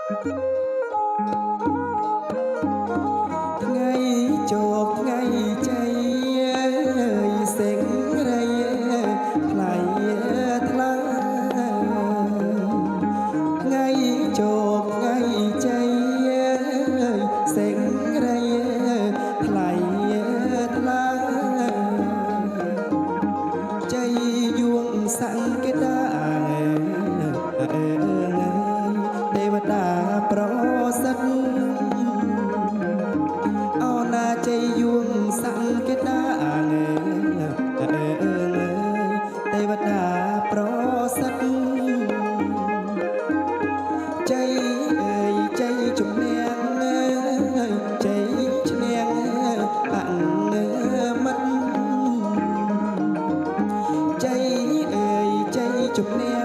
ថ្ងៃជោគថ្ងៃជ័យសេចក្ដីថ្លៃថ្លាថ្ងៃជោគថ្ងៃជ័យសេចក្ដីថ្លៃថ្លាជ័យយួងសង្កេតាទេវតាប្រសិទ្ធអូណាជ័យយួងសង្កេតាទេវតាប្រសិទ្ធជ័យអើយជ័យជំនះជ័យឈ្នះអមិត្តជ័យអើយជ័យជំនះ